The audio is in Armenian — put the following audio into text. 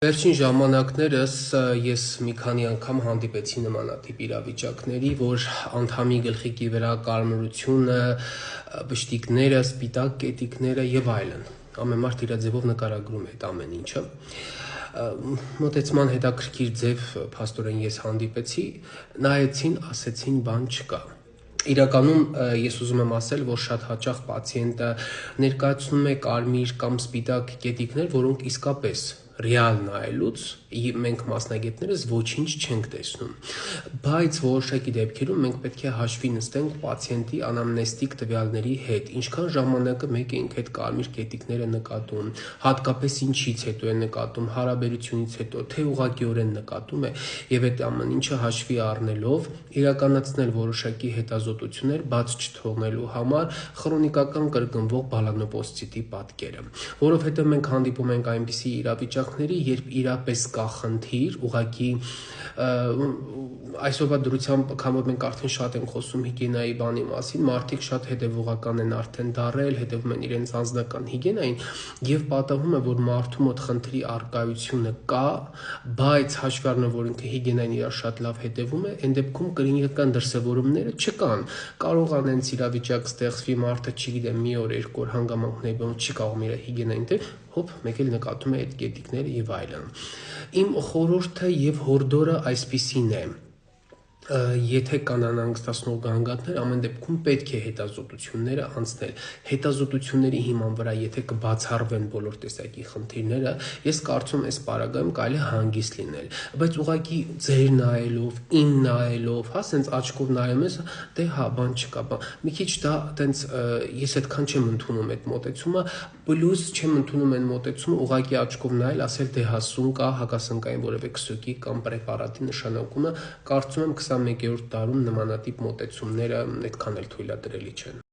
Վերջին ժամանակներս ես մի քանի անգամ հանդիպեցի նմանատիպ իրավիճակների, որ անդամի գլխիկի վրա կարմրությունը, բշտիկները, սպիտակ կետիկները եւ այլն։ Ամեն մարդ իր ձևով նկարագրում է այդ ամեն ինչը։ Մոտեցման հետաքրքիր ձև փաստորեն ես հանդիպեցի, նայեցին, ասեցին բան չկա։ Իրականում ես ուզում եմ ասել, որ շատ հաճախ պացիենտը ներկայացնում է կարմիր կամ սպիտակ կետիկներ, որոնք իսկապես ռեալ նայելուց մենք մասնագետներս ոչինչ չենք տեսնում, բայց որոշակի դեպքերում մենք պետք է հաշվի նստենք պացիենտի անամնեստիկ տվյալների հետ, ինչքան ժամանակը մեկ ենք այդ կարմիր կետիկները նկատում, հատկապես ինչից հետո է նկատում, հարաբերությունից հետո, թե ուղղակիորեն նկատում է, եւ այդ ամեն ինչը հաշվի առնելով իրականացնել որոշակի հետազոտություններ բաց չթողնելու համար քրոնիկական կրկնվող բալանոպոստիտի պատկերը, որովհետեւ մենք հանդիպում ենք այնպիսի իրավիճակների, երբ իրապես կա խնդիր, ուղղակի այսօրվա դրությամբ, քան որ մենք արդեն շատ ենք խոսում հիգիենայի բանի մասին, մարդիկ շատ հետևողական են արդեն դարել, հետևում են իրենց անձնական հիգիենային եւ պատահում է, որ մարդու մոտ խնդրի առկայությունը կա, բայց հաշվի առնելով, որ ինքը հիգիենային իրար շատ լավ հետևում է, այն դեպքում կլինիկական դրսևորումները չկան, կարող անենց իրավիճակ ստեղծվի, մարդը չգիտեմ մի օր, երկու օր հանգամանքների բանով չի կարող իր հիգիենային դեր, հոп, մեկ էլ նկատում է այդ կետիկները եւ այլն։ Իմ խորհուրդը եւ հորդորը այսպիսին է. եթե կան անհանգստացնող գանգատներ, ամեն դեպքում պետք է հետազոտությունները անցնել։ Հետազոտությունների հիման վրա, եթե կբացառվեն բոլոր տեսակի խնդիրները, ես կարծում այս պարագայում կարելի է հանգիստ լինել, բայց ուղղակի ձեր նայելով, ին նայելով, հա, սենց աչքով նայում ես, դե հա, բան չկա, բան։ Մի քիչ դա տենց ես այդքան չեմ ընդունում այդ մոտեցումը, պլյուս չեմ ընդունում այն մոտեցումը, ուղղակի աչքով նայել, ասել դե հա սուն կա, հակասնկային որևէ քսուկի կամ պրեպարատի նշանակումը, կարծում եմ 21-րդ դարում նմանատիպ մոտեցումները այդքան էլ թույլատրելի չեն։